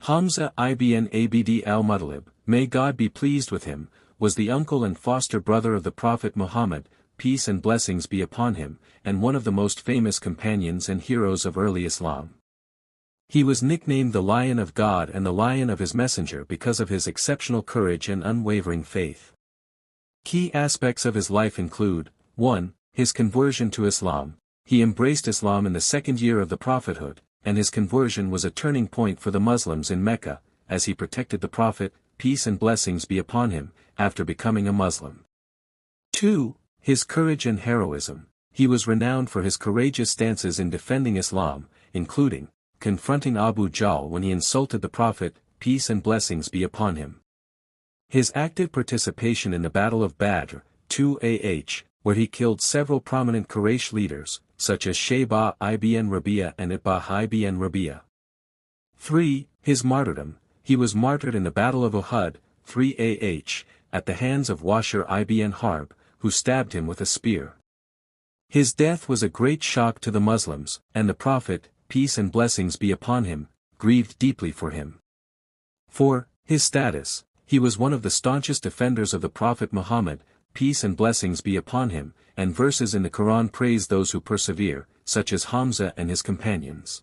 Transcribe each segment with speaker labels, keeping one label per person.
Speaker 1: Hamza ibn Abd al-Muttalib, may God be pleased with him, was the uncle and foster brother of the Prophet Muhammad, peace and blessings be upon him, and one of the most famous companions and heroes of early Islam. He was nicknamed the Lion of God and the Lion of his Messenger because of his exceptional courage and unwavering faith. Key aspects of his life include, 1. His conversion to Islam. He embraced Islam in the second year of the prophethood, and his conversion was a turning point for the Muslims in Mecca, as he protected the Prophet, peace and blessings be upon him, after becoming a Muslim. 2. His courage and heroism. He was renowned for his courageous stances in defending Islam, including confronting Abu Jahl when he insulted the Prophet, peace and blessings be upon him. His active participation in the Battle of Badr, 2 where he killed several prominent Quraysh leaders, such as Shayba ibn Rabi'a and Itbah ibn Rabi'a. 3. His martyrdom. He was martyred in the Battle of Uhud, 3 at the hands of Washir ibn Harb, who stabbed him with a spear. His death was a great shock to the Muslims, and the Prophet, peace and blessings be upon him, grieved deeply for him. 4. His status. He was one of the staunchest defenders of the Prophet Muhammad, peace and blessings be upon him, and verses in the Quran praise those who persevere, such as Hamza and his companions.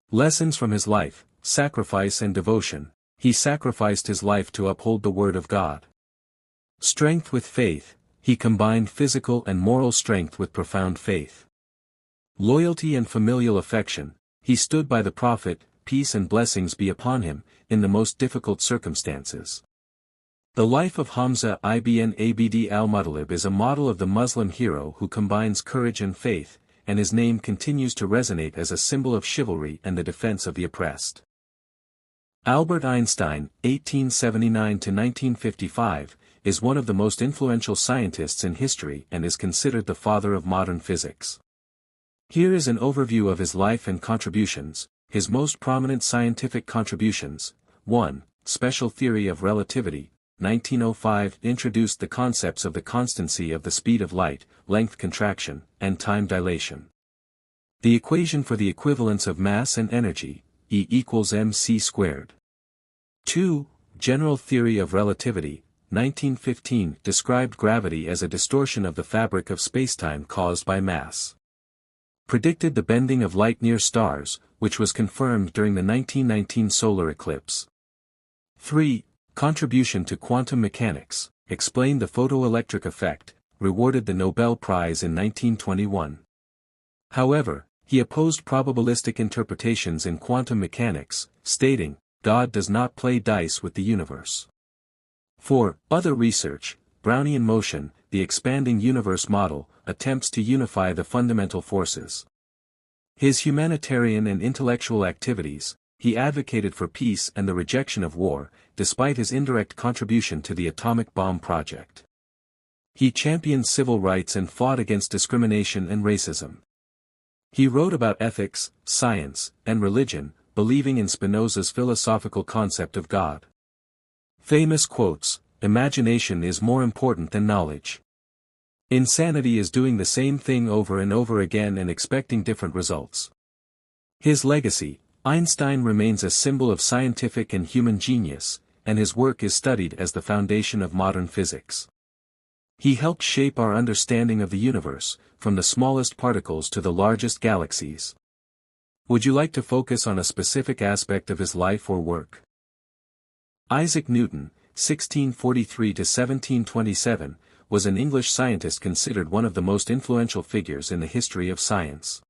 Speaker 1: Lessons from his life, sacrifice and devotion. He sacrificed his life to uphold the word of God. Strength with faith. He combined physical and moral strength with profound faith. Loyalty and familial affection. He stood by the Prophet, peace and blessings be upon him, in the most difficult circumstances. The life of Hamza ibn Abd al-Muttalib is a model of the Muslim hero who combines courage and faith, and his name continues to resonate as a symbol of chivalry and the defense of the oppressed. Albert Einstein, 1879–1955, is one of the most influential scientists in history and is considered the father of modern physics. Here is an overview of his life and contributions. His most prominent scientific contributions. 1. Special theory of relativity, 1905, introduced the concepts of the constancy of the speed of light, length contraction, and time dilation. The equation for the equivalence of mass and energy, E equals mc squared. 2. General theory of relativity, 1915, described gravity as a distortion of the fabric of spacetime caused by mass. Predicted the bending of light near stars, which was confirmed during the 1919 solar eclipse. 3. Contribution to quantum mechanics, explained the photoelectric effect, rewarded the Nobel Prize in 1921. However, he opposed probabilistic interpretations in quantum mechanics, stating, God does not play dice with the universe. 4. Other research, Brownian motion, the expanding universe model, attempts to unify the fundamental forces. His humanitarian and intellectual activities. He advocated for peace and the rejection of war, despite his indirect contribution to the atomic bomb project. He championed civil rights and fought against discrimination and racism. He wrote about ethics, science, and religion, believing in Spinoza's philosophical concept of God. Famous quotes: imagination is more important than knowledge. Insanity is doing the same thing over and over again and expecting different results. His legacy: Einstein remains a symbol of scientific and human genius, and his work is studied as the foundation of modern physics. He helped shape our understanding of the universe, from the smallest particles to the largest galaxies. Would you like to focus on a specific aspect of his life or work? Isaac Newton, 1643–1727, was an English scientist considered one of the most influential figures in the history of science.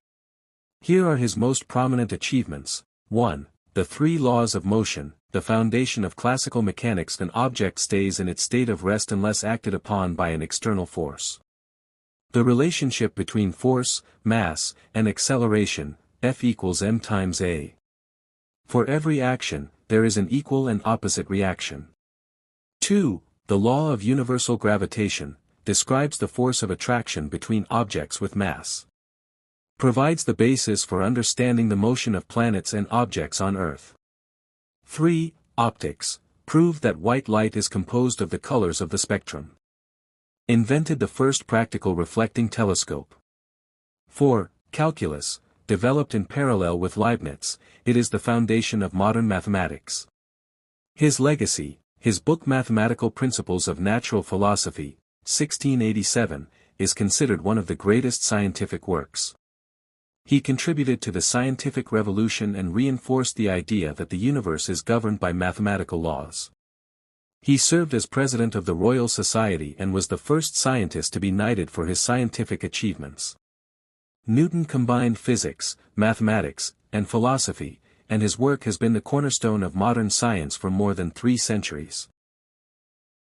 Speaker 1: Here are his most prominent achievements. 1. The three laws of motion, the foundation of classical mechanics. An object stays in its state of rest unless acted upon by an external force. The relationship between force, mass, and acceleration, F equals m times a. For every action, there is an equal and opposite reaction. 2. The law of universal gravitation, describes the force of attraction between objects with mass. Provides the basis for understanding the motion of planets and objects on Earth. 3. Optics, proved that white light is composed of the colors of the spectrum. Invented the first practical reflecting telescope. 4. Calculus, developed in parallel with Leibniz, it is the foundation of modern mathematics. His legacy, his book Mathematical Principles of Natural Philosophy, 1687, is considered one of the greatest scientific works. He contributed to the scientific revolution and reinforced the idea that the universe is governed by mathematical laws. He served as president of the Royal Society and was the first scientist to be knighted for his scientific achievements. Newton combined physics, mathematics, and philosophy, and his work has been the cornerstone of modern science for more than 3 centuries.